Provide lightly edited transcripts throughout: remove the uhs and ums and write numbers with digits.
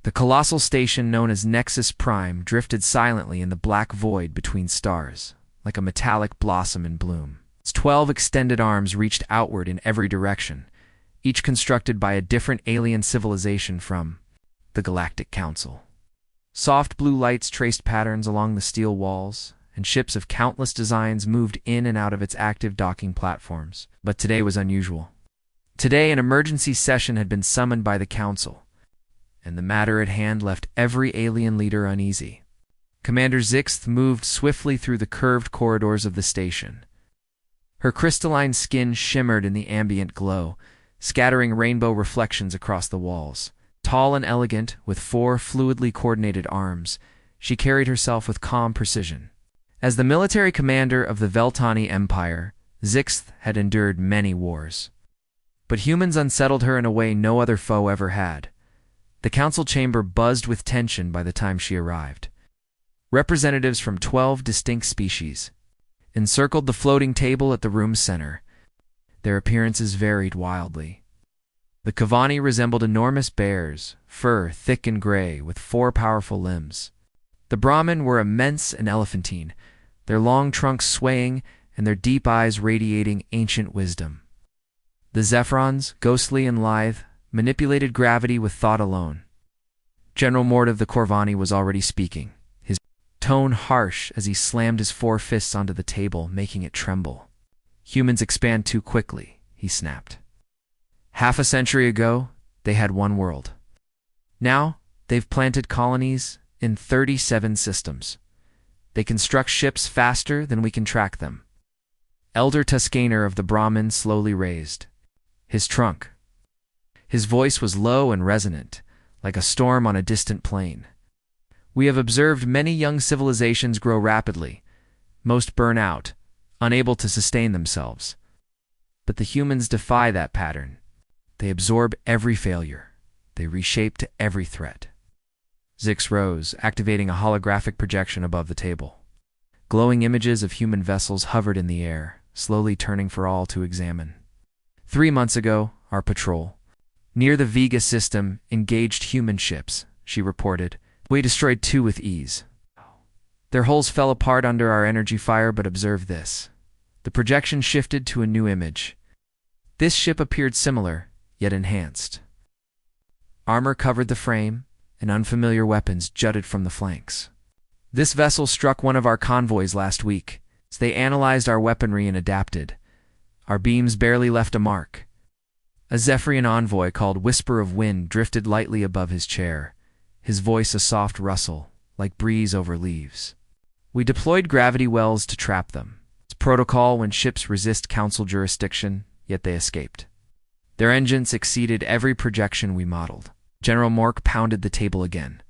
The colossal station known as Nexus Prime drifted silently in the black void between stars, like a metallic blossom in bloom. Its 12 extended arms reached outward in every direction, each constructed by a different alien civilization from the Galactic Council. Soft blue lights traced patterns along the steel walls, and ships of countless designs moved in and out of its active docking platforms. But today was unusual. Today, an emergency session had been summoned by the Council, and the matter at hand left every alien leader uneasy. Commander Zixth moved swiftly through the curved corridors of the station. Her crystalline skin shimmered in the ambient glow, scattering rainbow reflections across the walls. Tall and elegant, with 4 fluidly coordinated arms, she carried herself with calm precision. As the military commander of the Veltani Empire, Zixth had endured many wars. But humans unsettled her in a way no other foe ever had. The council chamber buzzed with tension by the time she arrived. Representatives from 12 distinct species encircled the floating table at the room's center. Their appearances varied wildly. The Kavani resembled enormous bears, fur thick and gray, with 4 powerful limbs. The Brahmin were immense and elephantine, their long trunks swaying and their deep eyes radiating ancient wisdom. The Zephrons, ghostly and lithe, manipulated gravity with thought alone. General Mort of the Corvani was already speaking, his tone harsh as he slammed his 4 fists onto the table, making it tremble. Humans expand too quickly, he snapped. Half a century ago, they had one world. Now, they've planted colonies in 37 systems. They construct ships faster than we can track them. Elder Tuscaner of the Brahmin slowly raised his trunk. His voice was low and resonant, like a storm on a distant plain. We have observed many young civilizations grow rapidly. Most burn out, unable to sustain themselves. But the humans defy that pattern. They absorb every failure. They reshape to every threat. Zix rose, activating a holographic projection above the table. Glowing images of human vessels hovered in the air, slowly turning for all to examine. 3 months ago, our patrol, near the Vega system, engaged human ships, she reported. We destroyed 2 with ease. Their hulls fell apart under our energy fire, but observe this. The projection shifted to a new image. This ship appeared similar, yet enhanced. Armor covered the frame, and unfamiliar weapons jutted from the flanks. This vessel struck one of our convoys last week. They analyzed our weaponry and adapted. Our beams barely left a mark. A Zephyrian envoy called Whisper of Wind drifted lightly above his chair, his voice a soft rustle, like breeze over leaves. We deployed gravity wells to trap them. It's protocol when ships resist council jurisdiction, yet they escaped. Their engines exceeded every projection we modeled. General Mork pounded the table again.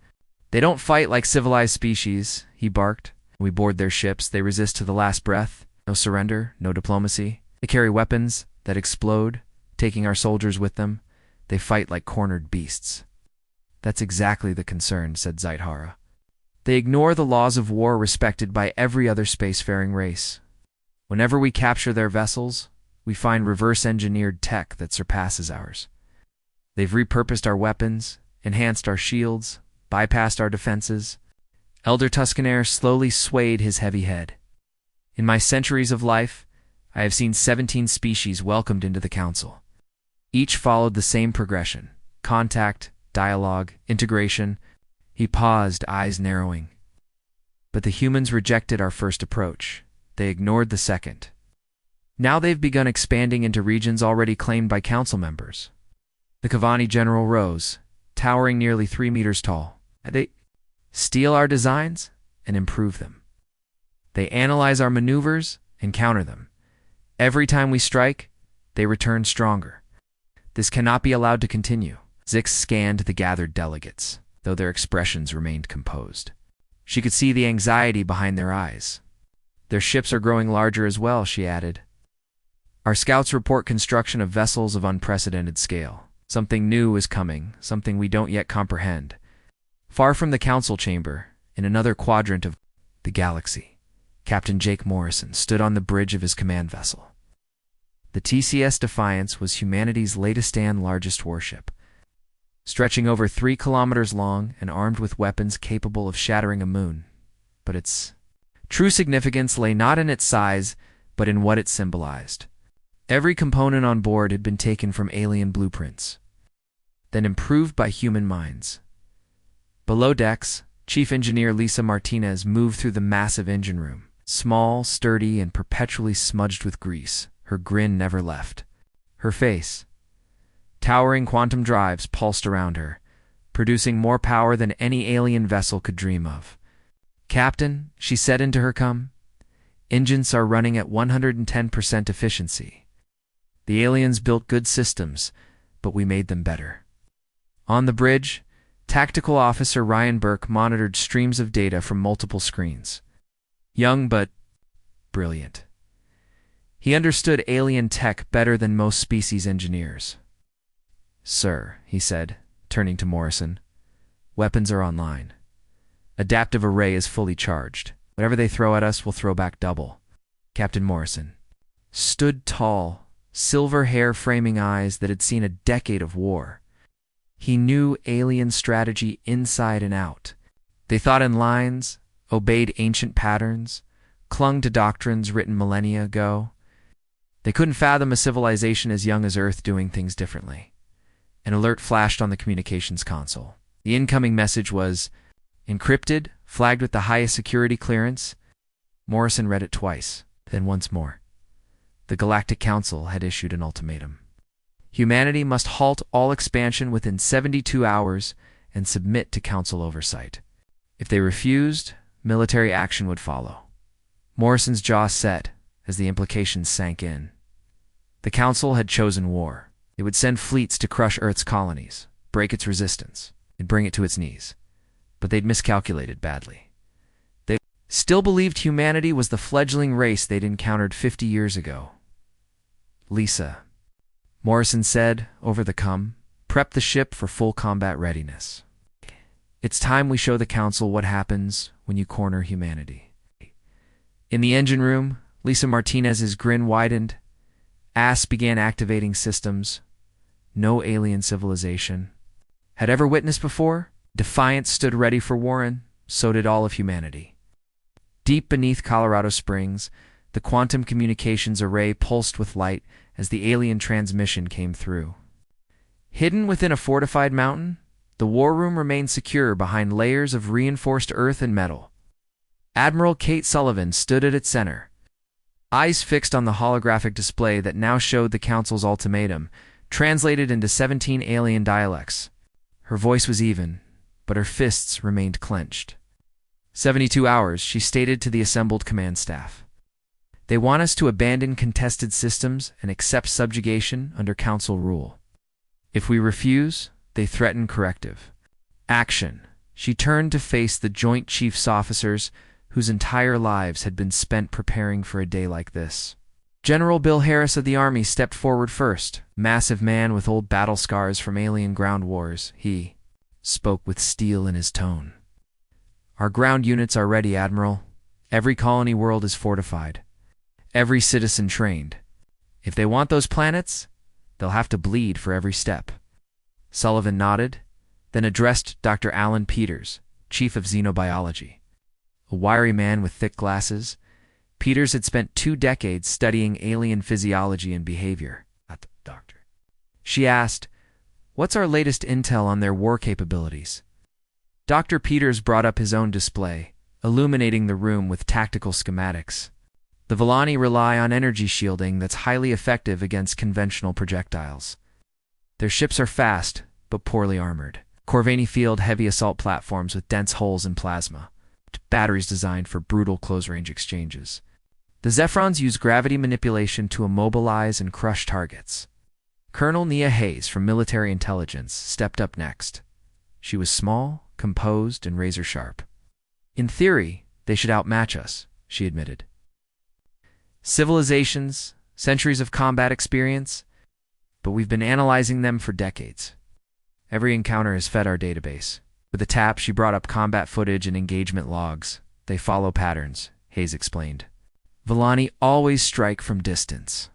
They don't fight like civilized species, he barked. We board their ships, they resist to the last breath. No surrender, no diplomacy. They carry weapons that explode, taking our soldiers with them. They fight like cornered beasts. That's exactly the concern, said Zaithara. They ignore the laws of war respected by every other spacefaring race. Whenever we capture their vessels, we find reverse-engineered tech that surpasses ours. They've repurposed our weapons, enhanced our shields, bypassed our defenses. Elder Tuscaner slowly swayed his heavy head. In my centuries of life, I have seen 17 species welcomed into the council. Each followed the same progression: contact, dialogue, integration. He paused, eyes narrowing. But the humans rejected our first approach. They ignored the second. Now they've begun expanding into regions already claimed by council members. The Kavani general rose, towering nearly 3 meters tall. They steal our designs and improve them. They analyze our maneuvers and counter them. Every time we strike, they return stronger. This cannot be allowed to continue. Zix scanned the gathered delegates, though their expressions remained composed. She could see the anxiety behind their eyes. Their ships are growing larger as well, she added. Our scouts report construction of vessels of unprecedented scale. Something new is coming, something we don't yet comprehend. Far from the council chamber, in another quadrant of the galaxy, Captain Jake Morrison stood on the bridge of his command vessel. The TCS Defiance was humanity's latest and largest warship. stretching over 3 kilometers long and armed with weapons capable of shattering a moon. But its true significance lay not in its size, but in what it symbolized. Every component on board had been taken from alien blueprints, then improved by human minds. Below decks, Chief Engineer Lisa Martinez moved through the massive engine room. Small, sturdy, and perpetually smudged with grease, her grin never left. Her face, towering quantum drives pulsed around her, producing more power than any alien vessel could dream of. "Captain," she said into her com, "engines are running at 110% efficiency. The aliens built good systems, but we made them better." On the bridge, Tactical Officer Ryan Burke monitored streams of data from multiple screens. Young but brilliant. He understood alien tech better than most species engineers. "Sir," he said, turning to Morrison, "weapons are online. Adaptive array is fully charged. Whatever they throw at us will throw back double." Captain Morrison stood tall, silver hair framing eyes that had seen a decade of war. He knew alien strategy inside and out. They thought in lines, obeyed ancient patterns, clung to doctrines written millennia ago. They couldn't fathom a civilization as young as Earth doing things differently. An alert flashed on the communications console. The incoming message was encrypted, flagged with the highest security clearance. Morrison read it twice, then once more. The Galactic Council had issued an ultimatum. Humanity must halt all expansion within 72 hours and submit to Council oversight. If they refused, military action would follow. Morrison's jaw set as the implications sank in. The Council had chosen war. It would send fleets to crush Earth's colonies, break its resistance, and bring it to its knees. But they'd miscalculated badly. They still believed humanity was the fledgling race they'd encountered 50 years ago. "Lisa," Morrison said over the comm, "prep the ship for full combat readiness. It's time we show the Council what happens when you corner humanity." In the engine room, Lisa Martinez's grin widened. AS began activating systems no alien civilization had ever witnessed before. Defiance stood ready for Warren, so did all of humanity. Deep beneath Colorado Springs, the quantum communications array pulsed with light as the alien transmission came through. Hidden within a fortified mountain, the war room remained secure behind layers of reinforced earth and metal. Admiral Kate Sullivan stood at its center, eyes fixed on the holographic display that now showed the Council's ultimatum, translated into 17 alien dialects. Her voice was even, but her fists remained clenched. 72 hours, she stated to the assembled command staff. They want us to abandon contested systems and accept subjugation under Council rule. If we refuse, they threaten corrective action. She turned to face the Joint Chiefs officers whose entire lives had been spent preparing for a day like this. General Bill Harris of the Army stepped forward first, massive man with old battle scars from alien ground wars. He spoke with steel in his tone. "Our ground units are ready, Admiral. Every colony world is fortified. Every citizen trained. If they want those planets, they'll have to bleed for every step." Sullivan nodded, then addressed Dr. Alan Peters, Chief of Xenobiology. A wiry man with thick glasses, Peters had spent 2 decades studying alien physiology and behavior. "Doctor," she asked, "what's our latest intel on their war capabilities?" Dr. Peters brought up his own display, illuminating the room with tactical schematics. The Volani rely on energy shielding that's highly effective against conventional projectiles. Their ships are fast, but poorly armored. Corvini field heavy assault platforms with dense holes in plasma. Batteries designed for brutal close-range exchanges. The Zephrons use gravity manipulation to immobilize and crush targets. Colonel Nia Hayes from Military Intelligence stepped up next. She was small, composed, and razor-sharp. "In theory, they should outmatch us," she admitted. "Civilizations, centuries of combat experience, but we've been analyzing them for decades. Every encounter has fed our database." With a tap, she brought up combat footage and engagement logs. "They follow patterns," Hayes explained. "Volani always strike from distance.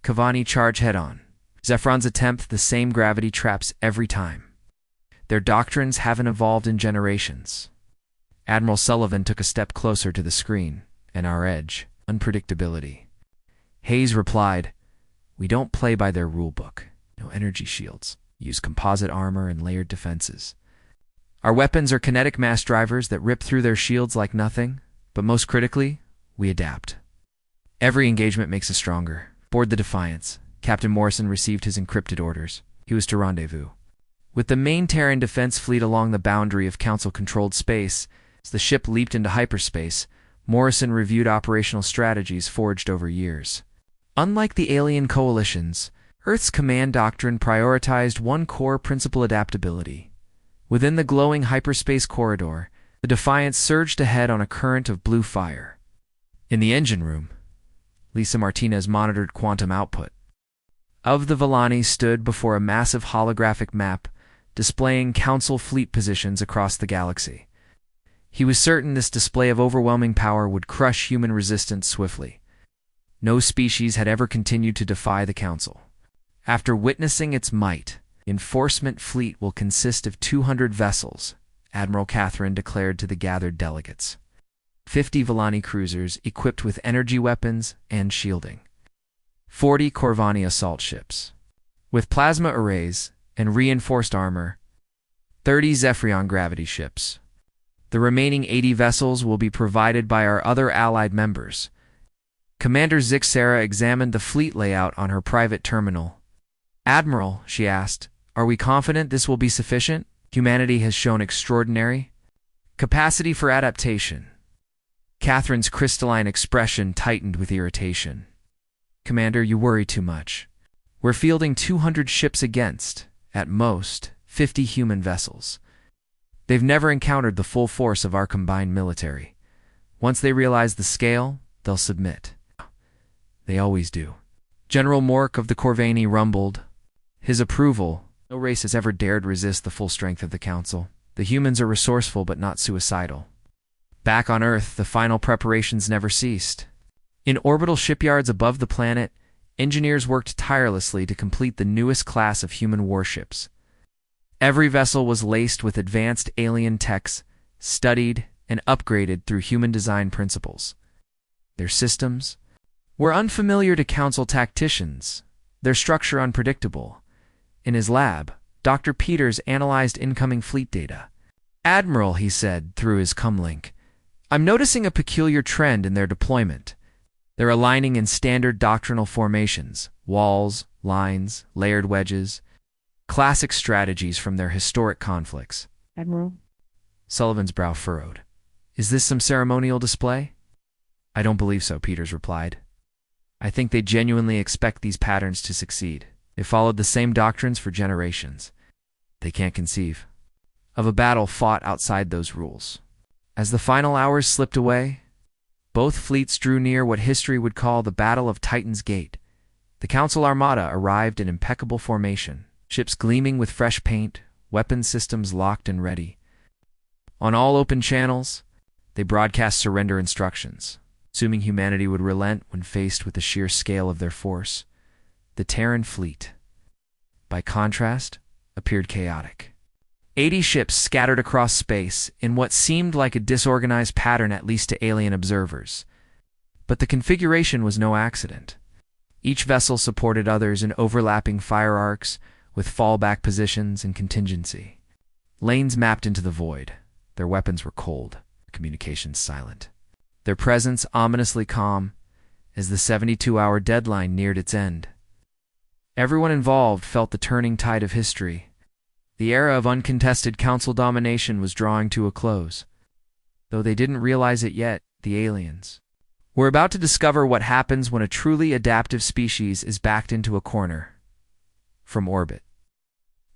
Kavani charge head-on. Zephron's attempt the same gravity traps every time. Their doctrines haven't evolved in generations. Admiral Sullivan took a step closer to the screen, and our edge, unpredictability. Hayes replied, "We don't play by their rulebook. No energy shields. Use composite armor and layered defenses. Our weapons are kinetic mass drivers that rip through their shields like nothing, but most critically, we adapt. Every engagement makes us stronger." Board the Defiance. Captain Morrison received his encrypted orders. He was to rendezvous with the main Terran defense fleet along the boundary of Council-controlled space. As the ship leaped into hyperspace, Morrison reviewed operational strategies forged over years. Unlike the alien coalitions, Earth's command doctrine prioritized one core principle: adaptability. Within the glowing hyperspace corridor, the Defiance surged ahead on a current of blue fire. In the engine room, Lisa Martinez monitored quantum output. Of the Villani stood before a massive holographic map displaying Council fleet positions across the galaxy. He was certain this display of overwhelming power would crush human resistance swiftly. No species had ever continued to defy the Council. After witnessing its might, the enforcement fleet will consist of 200 vessels, Admiral Catherine declared to the gathered delegates. 50 Villani cruisers equipped with energy weapons and shielding. 40 Corvani assault ships with plasma arrays and reinforced armor. 30 Zephyrion gravity ships. The remaining 80 vessels will be provided by our other allied members. Commander Zixera examined the fleet layout on her private terminal. "Admiral," she asked, "are we confident this will be sufficient? Humanity has shown extraordinary capacity for adaptation." Catherine's crystalline expression tightened with irritation. "Commander, you worry too much. We're fielding 200 ships against, at most, 50 human vessels. They've never encountered the full force of our combined military. Once they realize the scale, they'll submit. They always do." General Mork of the Corvani rumbled his approval. "No race has ever dared resist the full strength of the Council. The humans are resourceful but not suicidal." Back on Earth, the final preparations never ceased. In orbital shipyards above the planet, engineers worked tirelessly to complete the newest class of human warships. Every vessel was laced with advanced alien techs, studied and upgraded through human design principles. Their systems were unfamiliar to Council tacticians, their structure unpredictable. In his lab, Dr. Peters analyzed incoming fleet data. "Admiral," he said through his comlink, "I'm noticing a peculiar trend in their deployment. They're aligning in standard doctrinal formations, walls, lines, layered wedges, classic strategies from their historic conflicts." "Admiral?" Sullivan's brow furrowed. "Is this some ceremonial display?" "I don't believe so," Peters replied. "I think they genuinely expect these patterns to succeed. They followed the same doctrines for generations. They can't conceive of a battle fought outside those rules." As the final hours slipped away, both fleets drew near what history would call the Battle of Titan's Gate. The Council Armada arrived in impeccable formation, ships gleaming with fresh paint, weapon systems locked and ready. On all open channels, they broadcast surrender instructions, assuming humanity would relent when faced with the sheer scale of their force. The Terran fleet, by contrast, appeared chaotic. 80 ships scattered across space in what seemed like a disorganized pattern, at least to alien observers. But the configuration was no accident. Each vessel supported others in overlapping fire arcs, with fallback positions and contingency. Lanes mapped into the void. Their weapons were cold, communications silent. Their presence ominously calm as the 72-hour deadline neared its end. Everyone involved felt the turning tide of history. The era of uncontested Council domination was drawing to a close. Though they didn't realize it yet, the aliens were about to discover what happens when a truly adaptive species is backed into a corner. From orbit,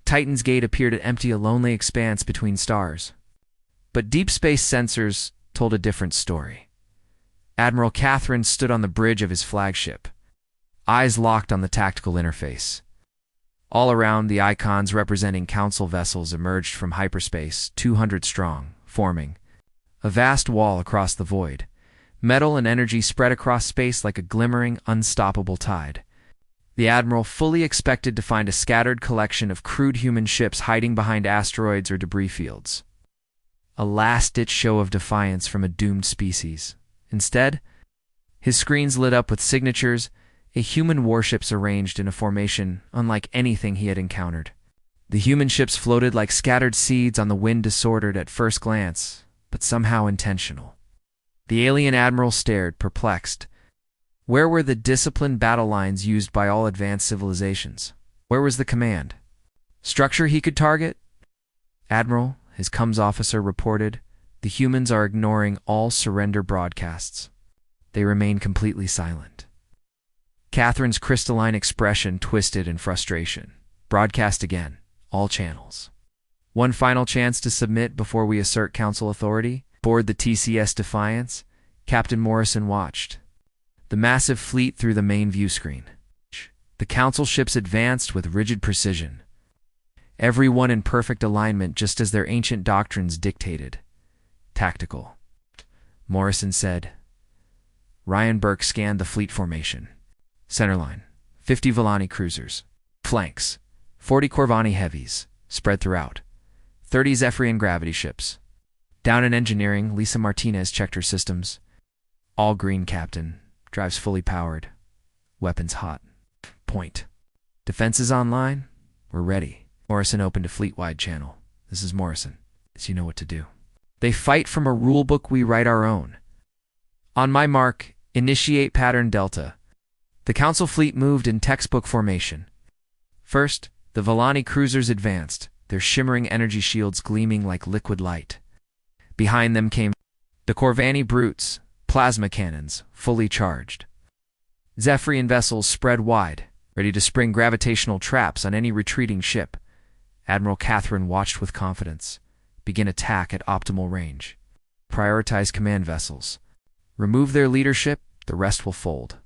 Titan's Gate appeared to empty a lonely expanse between stars. But deep space sensors told a different story. Admiral Catherine stood on the bridge of his flagship, eyes locked on the tactical interface. All around, the icons representing Council vessels emerged from hyperspace, 200 strong, forming a vast wall across the void. Metal and energy spread across space like a glimmering, unstoppable tide. The admiral fully expected to find a scattered collection of crude human ships hiding behind asteroids or debris fields. A last-ditch show of defiance from a doomed species. Instead, his screens lit up with signatures, human warships arranged in a formation unlike anything he had encountered. The human ships floated like scattered seeds on the wind, disordered at first glance, but somehow intentional. The alien admiral stared, perplexed. Where were the disciplined battle lines used by all advanced civilizations? Where was the command structure he could target? Admiral, his comms officer reported, the humans are ignoring all surrender broadcasts. They remain completely silent. Catherine's crystalline expression twisted in frustration. Broadcast again, all channels. One final chance to submit before we assert council authority. Board the TCS Defiance, Captain Morrison watched the massive fleet through the main view screen. The council ships advanced with rigid precision, every one in perfect alignment just as their ancient doctrines dictated. Tactical, Morrison said. Ryan Burke scanned the fleet formation. Centerline, 50 Volani cruisers. Flanks, 40 Corvani heavies, spread throughout. 30 Zephyrian gravity ships. Down in engineering, Lisa Martinez checked her systems. All green, Captain. Drives fully powered. Weapons hot. Point. Defenses online? We're ready. Morrison opened a fleet-wide channel. This is Morrison. So you know what to do. They fight from a rulebook, we write our own. On my mark, initiate pattern Delta. The council fleet moved in textbook formation. First, the Volani cruisers advanced, their shimmering energy shields gleaming like liquid light. Behind them came the Corvani brutes, plasma cannons, fully charged. Zephyrian vessels spread wide, ready to spring gravitational traps on any retreating ship. Admiral Catherine watched with confidence. Begin attack at optimal range. Prioritize command vessels. Remove their leadership, the rest will fold.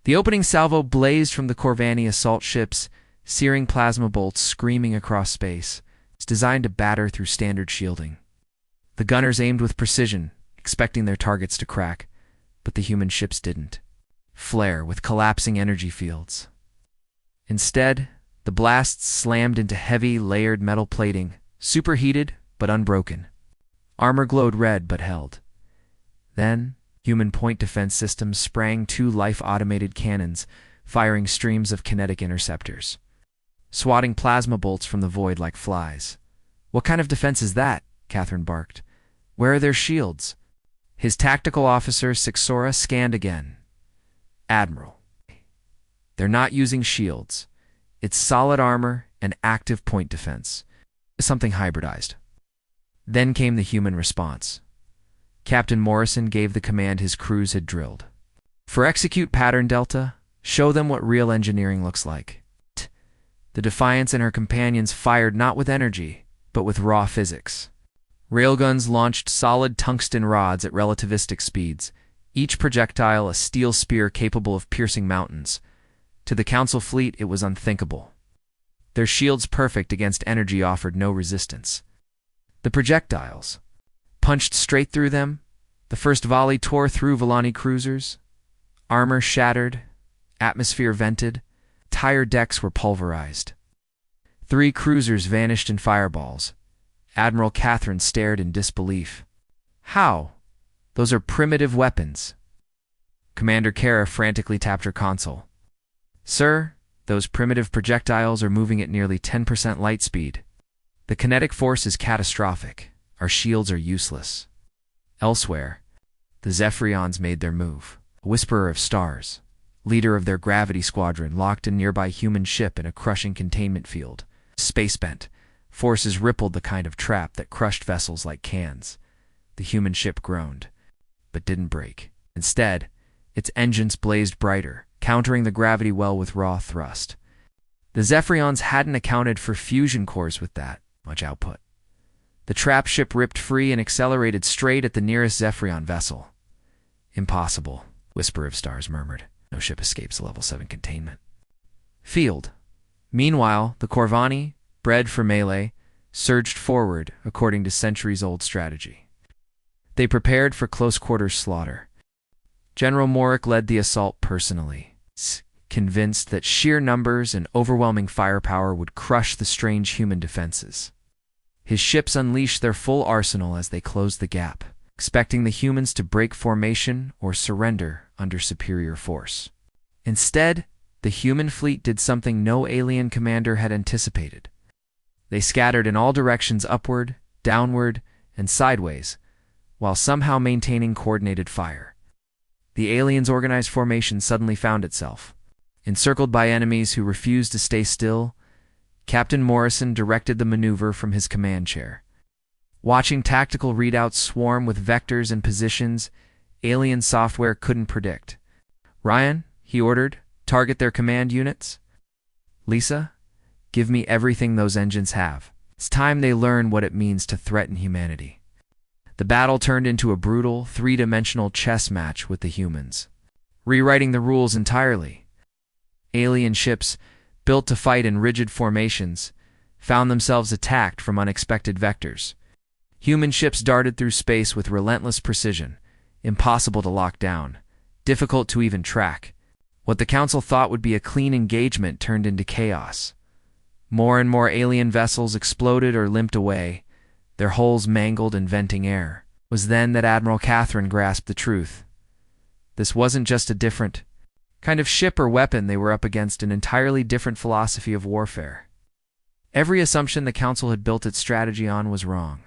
The opening salvo blazed from the Corvani assault ships, searing plasma bolts screaming across space. It's designed to batter through standard shielding. The gunners aimed with precision, expecting their targets to crack, but the human ships didn't. Flare with collapsing energy fields. Instead, the blasts slammed into heavy, layered metal plating, superheated but unbroken. Armor glowed red but held. Then, human point defense systems sprang 2 life-automated cannons, firing streams of kinetic interceptors, swatting plasma bolts from the void like flies. What kind of defense is that? Catherine barked. Where are their shields? His tactical officer, Sixora, scanned again. Admiral. They're not using shields. It's solid armor and active point defense. Something hybridized. Then came the human response. Captain Morrison gave the command his crews had drilled. For execute pattern Delta, show them what real engineering looks like. The Defiance and her companions fired not with energy, but with raw physics. Railguns launched solid tungsten rods at relativistic speeds, each projectile a steel spear capable of piercing mountains. To the council fleet, it was unthinkable. Their shields perfect against energy offered no resistance. The projectiles punched straight through them. The first volley tore through Volani cruisers. Armor shattered, atmosphere vented, tire decks were pulverized. 3 cruisers vanished in fireballs. Admiral Catherine stared in disbelief. How? Those are primitive weapons. Commander Kara frantically tapped her console. Sir, those primitive projectiles are moving at nearly 10% light speed. The kinetic force is catastrophic. Our shields are useless. Elsewhere, the Zephyrions made their move. A whisperer of stars, leader of their gravity squadron, locked a nearby human ship in a crushing containment field. Space-bent, forces rippled the kind of trap that crushed vessels like cans. The human ship groaned, but didn't break. Instead, its engines blazed brighter, countering the gravity well with raw thrust. The Zephyrions hadn't accounted for fusion cores with that much output. The trap ship ripped free and accelerated straight at the nearest Zephyrion vessel. Impossible, Whisper of Stars murmured. No ship escapes level 7 containment. Field. Meanwhile, the Corvani, bred for melee, surged forward according to centuries-old strategy. They prepared for close-quarters slaughter. General Morick led the assault personally. convinced that sheer numbers and overwhelming firepower would crush the strange human defenses. His ships unleashed their full arsenal as they closed the gap, expecting the humans to break formation or surrender under superior force. Instead, the human fleet did something no alien commander had anticipated. They scattered in all directions upward, downward, and sideways, while somehow maintaining coordinated fire. The aliens' organized formation suddenly found itself. Encircled by enemies who refused to stay still, Captain Morrison directed the maneuver from his command chair. Watching tactical readouts swarm with vectors and positions alien software couldn't predict. "Ryan," he ordered, "target their command units. Lisa, give me everything those engines have. It's time they learn what it means to threaten humanity." The battle turned into a brutal, three-dimensional chess match with the humans, rewriting the rules entirely. Alien ships, built to fight in rigid formations, found themselves attacked from unexpected vectors. Human ships darted through space with relentless precision, impossible to lock down, difficult to even track. What the Council thought would be a clean engagement turned into chaos. More and more alien vessels exploded or limped away, their hulls mangled and venting air. It was then that Admiral Catherine grasped the truth. This wasn't just a different kind of ship or weapon. They were up against an entirely different philosophy of warfare. Every assumption the Council had built its strategy on was wrong.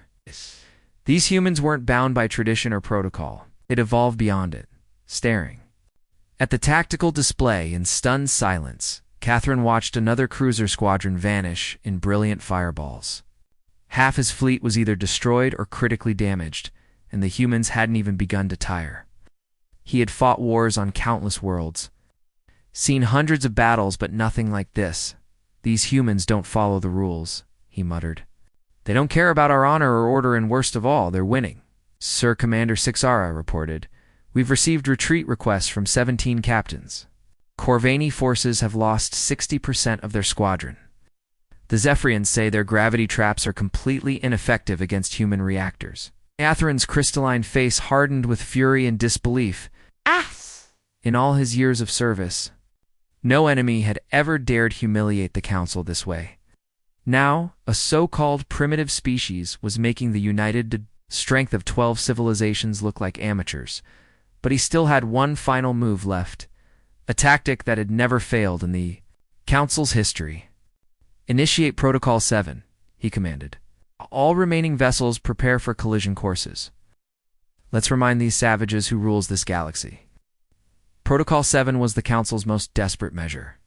These humans weren't bound by tradition or protocol. They'd evolved beyond it, staring. At the tactical display in stunned silence, Catherine watched another cruiser squadron vanish in brilliant fireballs. Half his fleet was either destroyed or critically damaged, and the humans hadn't even begun to tire. He had fought wars on countless worlds, seen hundreds of battles, but nothing like this. "These humans don't follow the rules," he muttered. "They don't care about our honor or order, and worst of all, they're winning." "Sir Commander Sixara reported, we've received retreat requests from 17 captains. Corvani forces have lost 60% of their squadron. The Zephyrians say their gravity traps are completely ineffective against human reactors." Catherine's crystalline face hardened with fury and disbelief. In all his years of service, no enemy had ever dared humiliate the Council this way. Now, a so-called primitive species was making the united strength of 12 civilizations look like amateurs. But he still had one final move left, a tactic that had never failed in the Council's history. "Initiate Protocol 7, he commanded. "All remaining vessels prepare for collision courses. Let's remind these savages who rules this galaxy." Protocol 7 was the Council's most desperate measure.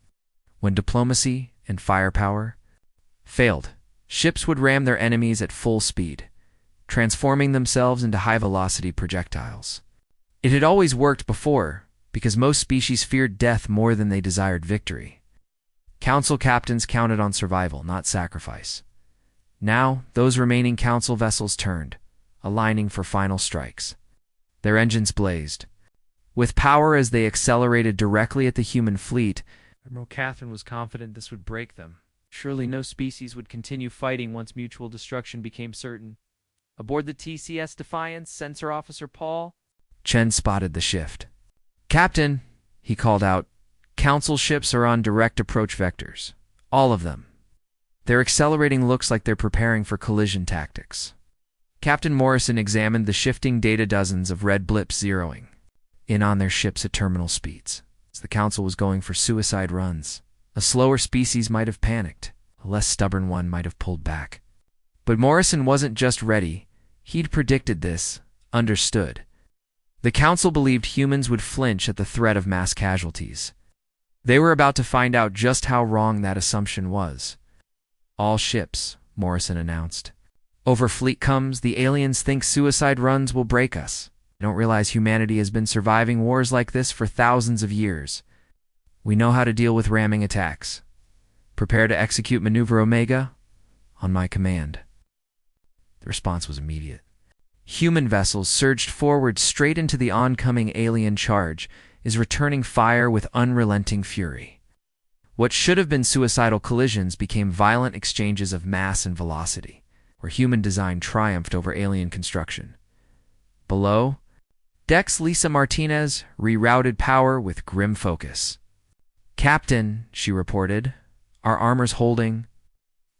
When diplomacy and firepower failed, ships would ram their enemies at full speed, transforming themselves into high-velocity projectiles. It had always worked before, because most species feared death more than they desired victory. Council captains counted on survival, not sacrifice. Now, those remaining Council vessels turned, aligning for final strikes. Their engines blazed. With power as they accelerated directly at the human fleet, Admiral Catherine was confident this would break them. Surely no species would continue fighting once mutual destruction became certain. Aboard the TCS Defiance, Sensor Officer Paul Chen spotted the shift. "Captain," he called out, "Council ships are on direct approach vectors. All of them. Their accelerating looks like they're preparing for collision tactics." Captain Morrison examined the shifting data, dozens of red blips zeroing in on their ships at terminal speeds. As the Council was going for suicide runs, a slower species might have panicked, a less stubborn one might have pulled back. But Morrison wasn't just ready. He'd predicted this, understood. The Council believed humans would flinch at the threat of mass casualties. They were about to find out just how wrong that assumption was. "All ships," Morrison announced. "Over fleet comes, the aliens think suicide runs will break us. They don't realize humanity has been surviving wars like this for thousands of years. We know how to deal with ramming attacks. Prepare to execute Maneuver Omega on my command." The response was immediate. Human vessels surged forward straight into the oncoming alien charge, returning fire with unrelenting fury. What should have been suicidal collisions became violent exchanges of mass and velocity, where human design triumphed over alien construction. Below, Dex Lisa Martinez rerouted power with grim focus. "Captain," she reported, "our armor's holding.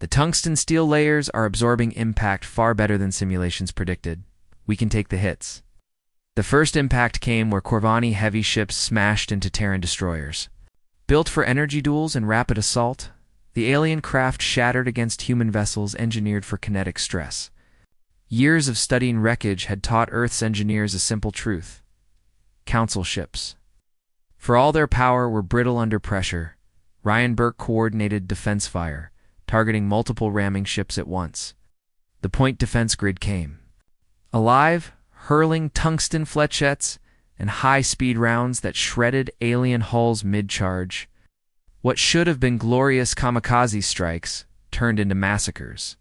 The tungsten steel layers are absorbing impact far better than simulations predicted. We can take the hits." The first impact came where Corvani heavy ships smashed into Terran destroyers. Built for energy duels and rapid assault, the alien craft shattered against human vessels engineered for kinetic stress. Years of studying wreckage had taught Earth's engineers a simple truth: Council ships, for all their power, were brittle under pressure. Ryan Burke coordinated defense fire, targeting multiple ramming ships at once. The point defense grid came alive, hurling tungsten flechettes and high-speed rounds that shredded alien hulls mid-charge. What should have been glorious kamikaze strikes turned into massacres.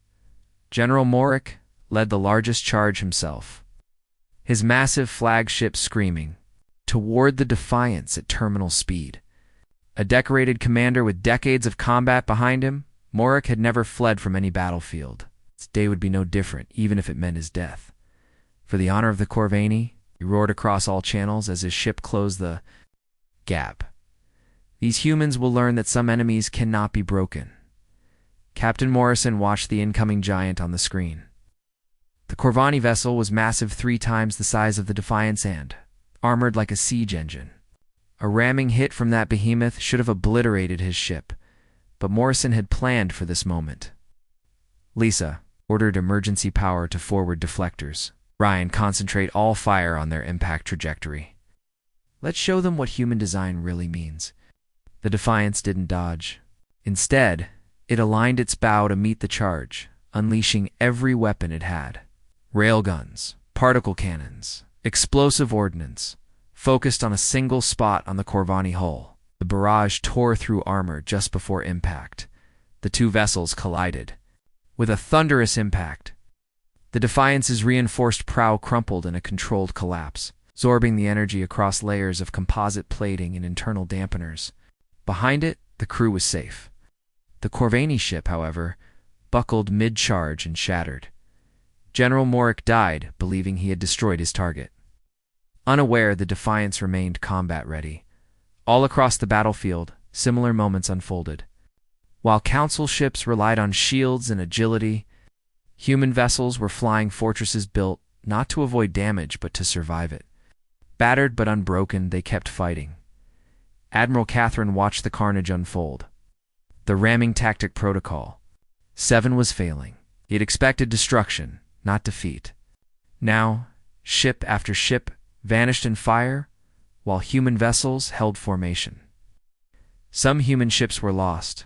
General Morick led the largest charge himself, his massive flagship screaming, toward the Defiance at terminal speed. A decorated commander with decades of combat behind him, Morick had never fled from any battlefield. His day would be no different, even if it meant his death. For the honor of the Corvani, he roared across all channels as his ship closed the gap. These humans will learn that some enemies cannot be broken. Captain Morrison watched the incoming giant on the screen. The Corvani vessel was massive, 3 times the size of the Defiance and armored like a siege engine. A ramming hit from that behemoth should have obliterated his ship, but Morrison had planned for this moment. Lisa ordered emergency power to forward deflectors. Ryan, concentrate all fire on their impact trajectory. Let's show them what human design really means. The Defiance didn't dodge. Instead, it aligned its bow to meet the charge, unleashing every weapon it had. Railguns, particle cannons, explosive ordnance, focused on a single spot on the Corvani hull. The barrage tore through armor just before impact. The 2 vessels collided. With a thunderous impact, the Defiance's reinforced prow crumpled in a controlled collapse, absorbing the energy across layers of composite plating and internal dampeners. Behind it, the crew was safe. The Corvani ship, however, buckled mid-charge and shattered. General Morick died, believing he had destroyed his target. Unaware, the Defiance remained combat-ready. All across the battlefield, similar moments unfolded. While Council ships relied on shields and agility, human vessels were flying fortresses built not to avoid damage but to survive it. Battered but unbroken, they kept fighting. Admiral Catherine watched the carnage unfold. The ramming tactic protocol. 7 was failing. He had expected destruction, not defeat. Now, ship after ship vanished in fire, while human vessels held formation. Some human ships were lost.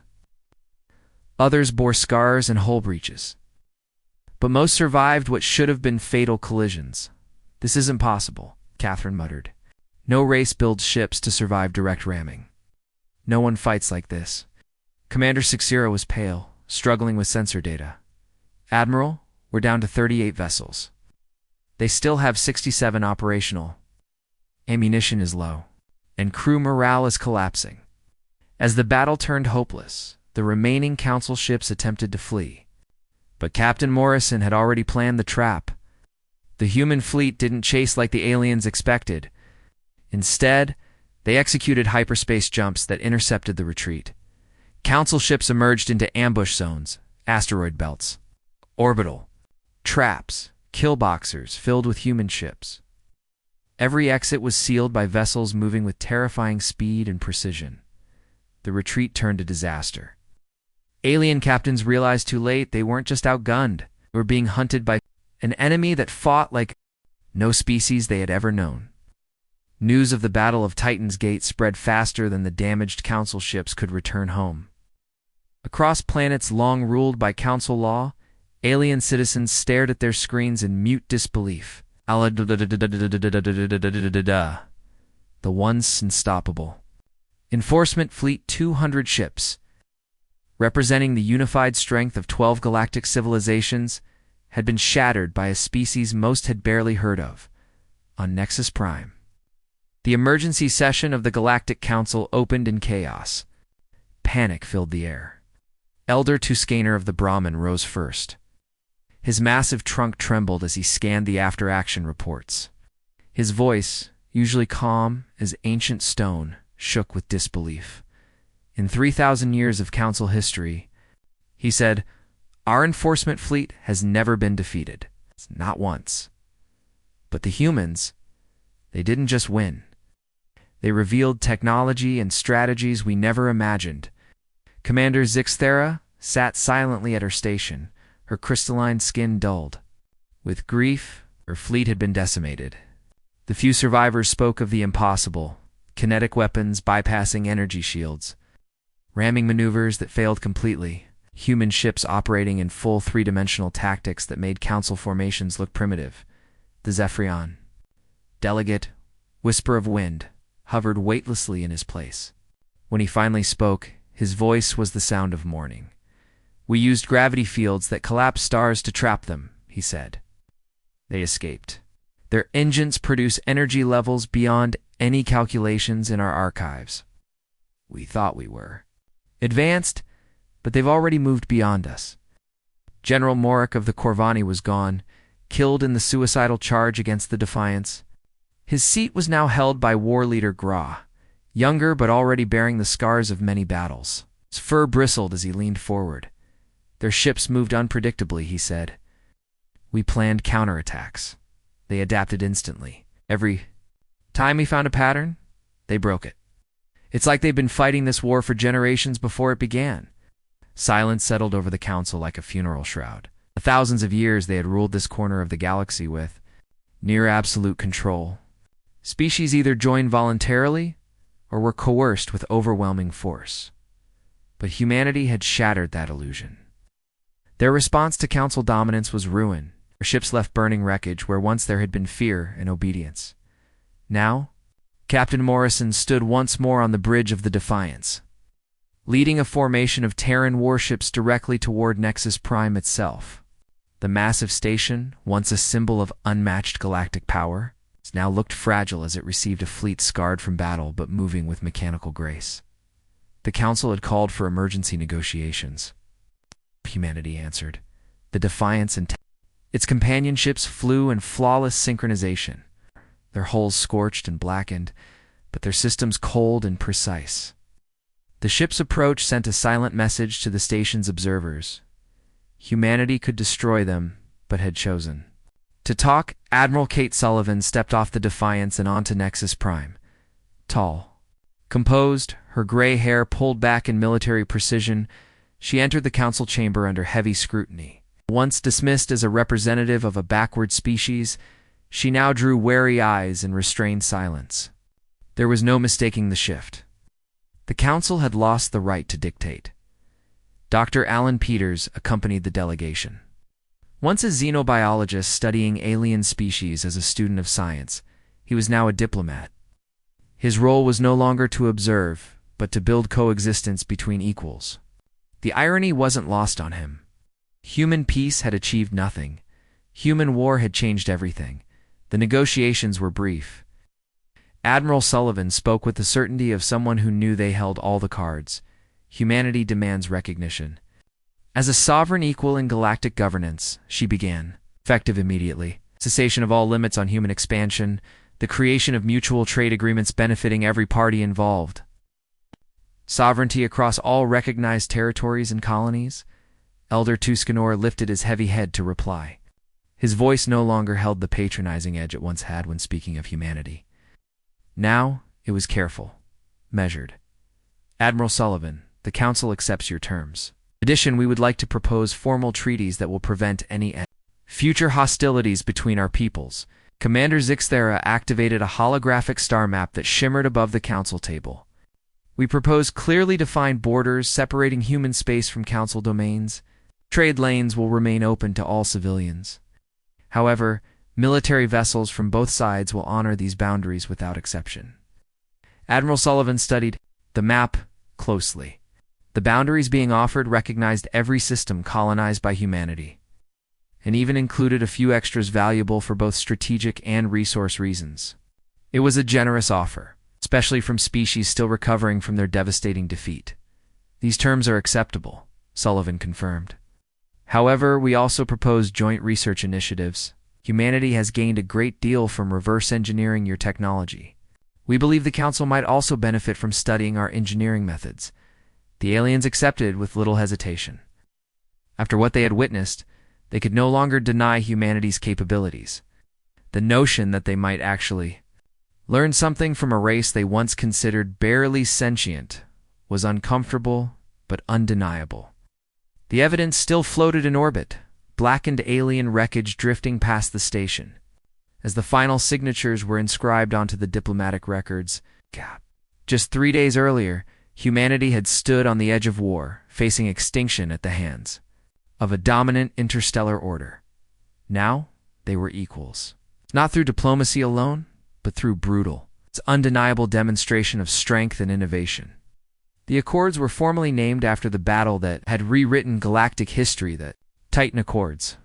Others bore scars and hull breaches. But most survived what should have been fatal collisions. "This isn't possible," Catherine muttered. "No race builds ships to survive direct ramming. No one fights like this." Commander Sixira was pale, struggling with sensor data. "Admiral, we're down to 38 vessels. They still have 67 operational. Ammunition is low, and crew morale is collapsing." As the battle turned hopeless, the remaining Council ships attempted to flee. But Captain Morrison had already planned the trap. The human fleet didn't chase like the aliens expected. Instead, they executed hyperspace jumps that intercepted the retreat. Council ships emerged into ambush zones, asteroid belts, orbital, traps, kill boxers filled with human ships. Every exit was sealed by vessels moving with terrifying speed and precision. The retreat turned to disaster. Alien captains realized too late they weren't just outgunned. They were being hunted by an enemy that fought like no species they had ever known. News of the Battle of Titan's Gate spread faster than the damaged Council ships could return home. Across planets long ruled by Council law, alien citizens stared at their screens in mute disbelief. The once unstoppable Enforcement Fleet 200 ships, representing the unified strength of 12 galactic civilizations, had been shattered by a species most had barely heard of, on Nexus Prime. The emergency session of the Galactic Council opened in chaos. Panic filled the air. Elder Tuscaner of the Brahmin rose first. His massive trunk trembled as he scanned the after-action reports. His voice, usually calm as ancient stone, shook with disbelief. In 3,000 years of Council history, he said, our enforcement fleet has never been defeated. Not once. But the humans, they didn't just win. They revealed technology and strategies we never imagined. Commander Zixthera sat silently at her station, her crystalline skin dulled. With grief, her fleet had been decimated. The few survivors spoke of the impossible, kinetic weapons bypassing energy shields, ramming maneuvers that failed completely, human ships operating in full three-dimensional tactics that made Council formations look primitive. The Zephyrion, delegate, whisper of wind, hovered weightlessly in his place. When he finally spoke, his voice was the sound of mourning. We used gravity fields that collapsed stars to trap them, he said. They escaped. Their engines produce energy levels beyond any calculations in our archives. We thought we were advanced, but they've already moved beyond us. General Morik of the Corvani was gone, killed in the suicidal charge against the Defiance. His seat was now held by war leader Gra, younger but already bearing the scars of many battles. His fur bristled as he leaned forward. Their ships moved unpredictably, he said. We planned counterattacks. They adapted instantly. Every time we found a pattern, they broke it. It's like they've been fighting this war for generations before it began. Silence settled over the Council like a funeral shroud. For thousands of years they had ruled this corner of the galaxy with near absolute control. Species either joined voluntarily or were coerced with overwhelming force. But humanity had shattered that illusion. Their response to Council dominance was ruin. Their ships left burning wreckage where once there had been fear and obedience. Now, Captain Morrison stood once more on the bridge of the Defiance, leading a formation of Terran warships directly toward Nexus Prime itself. The massive station, once a symbol of unmatched galactic power, now looked fragile as it received a fleet scarred from battle but moving with mechanical grace. The Council had called for emergency negotiations. Humanity answered. The Defiance and its companion ships flew in flawless synchronization, their hulls scorched and blackened, but their systems cold and precise. The ship's approach sent a silent message to the station's observers. Humanity could destroy them, but had chosen. To talk, Admiral Kate Sullivan stepped off the Defiance and onto Nexus Prime. Tall, composed, her gray hair pulled back in military precision, she entered the Council chamber under heavy scrutiny. Once dismissed as a representative of a backward species, she now drew wary eyes and restrained silence. There was no mistaking the shift. The Council had lost the right to dictate. Dr. Alan Peters accompanied the delegation. Once a xenobiologist studying alien species as a student of science, he was now a diplomat. His role was no longer to observe, but to build coexistence between equals. The irony wasn't lost on him. Human peace had achieved nothing. Human war had changed everything. The negotiations were brief. Admiral Sullivan spoke with the certainty of someone who knew they held all the cards. Humanity demands recognition. As a sovereign equal in galactic governance, she began, effective immediately, cessation of all limits on human expansion, the creation of mutual trade agreements benefiting every party involved, sovereignty across all recognized territories and colonies. Elder Tuscanor lifted his heavy head to reply. His voice no longer held the patronizing edge it once had when speaking of humanity. Now it was careful, measured. Admiral Sullivan, the Council accepts your terms. In addition, we would like to propose formal treaties that will prevent any future hostilities between our peoples. Commander Zixthera activated a holographic star map that shimmered above the Council table. We propose clearly defined borders separating human space from Council domains. Trade lanes will remain open to all civilians. However, military vessels from both sides will honor these boundaries without exception. Admiral Sullivan studied the map closely. The boundaries being offered recognized every system colonized by humanity, and even included a few extras valuable for both strategic and resource reasons. It was a generous offer, especially from species still recovering from their devastating defeat. These terms are acceptable, Sullivan confirmed. However, we also propose joint research initiatives. Humanity has gained a great deal from reverse engineering your technology. We believe the Council might also benefit from studying our engineering methods. The aliens accepted with little hesitation. After what they had witnessed, they could no longer deny humanity's capabilities. The notion that they might actually learn something from a race they once considered barely sentient was uncomfortable but undeniable. The evidence still floated in orbit, blackened alien wreckage drifting past the station. As the final signatures were inscribed onto the diplomatic records, just 3 days earlier, humanity had stood on the edge of war, facing extinction at the hands of a dominant interstellar order. Now, they were equals. Not through diplomacy alone, but through brutal, undeniable demonstration of strength and innovation. The Accords were formally named after the battle that had rewritten galactic history, the Titan Accords.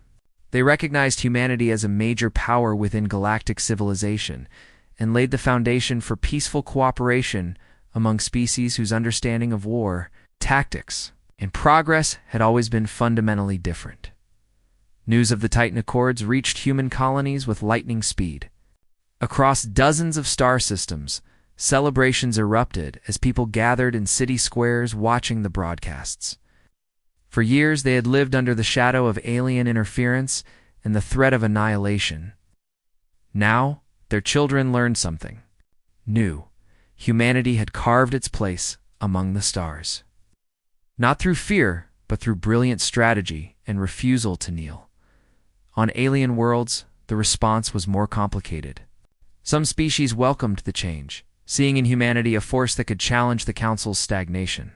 They recognized humanity as a major power within galactic civilization and laid the foundation for peaceful cooperation among species whose understanding of war, tactics, and progress had always been fundamentally different. News of the Titan Accords reached human colonies with lightning speed. Across dozens of star systems, celebrations erupted as people gathered in city squares watching the broadcasts. For years they had lived under the shadow of alien interference and the threat of annihilation. Now, their children learned something new. Humanity had carved its place among the stars. Not through fear, but through brilliant strategy and refusal to kneel. On alien worlds, the response was more complicated. Some species welcomed the change, seeing in humanity a force that could challenge the Council's stagnation.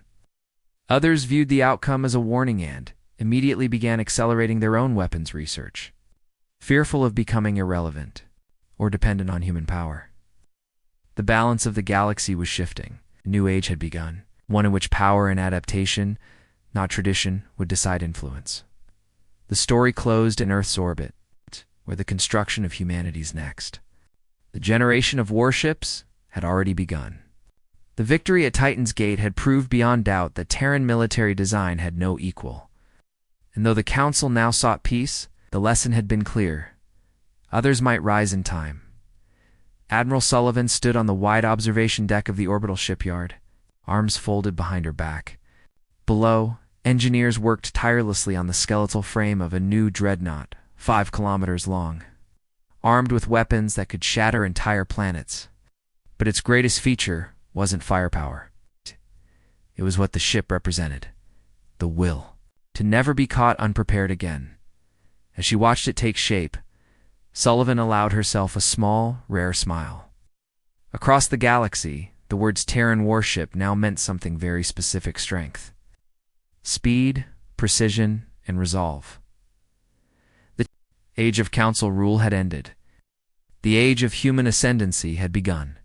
Others viewed the outcome as a warning and immediately began accelerating their own weapons research, fearful of becoming irrelevant or dependent on human power. The balance of the galaxy was shifting. A new age had begun, one in which power and adaptation, not tradition, would decide influence. The story closed in Earth's orbit, where the construction of humanity's next. The generation of warships had already begun. The victory at Titan's Gate had proved beyond doubt that Terran military design had no equal. And though the Council now sought peace, the lesson had been clear. Others might rise in time. Admiral Sullivan stood on the wide observation deck of the orbital shipyard, arms folded behind her back. Below, engineers worked tirelessly on the skeletal frame of a new dreadnought, 5 kilometers long, armed with weapons that could shatter entire planets. But its greatest feature wasn't firepower. It was what the ship represented, the will to never be caught unprepared again. As she watched it take shape, Sullivan allowed herself a small, rare smile. Across the galaxy, the words Terran Warship now meant something very specific: strength, speed, precision, and resolve. The age of Council rule had ended. The age of human ascendancy had begun.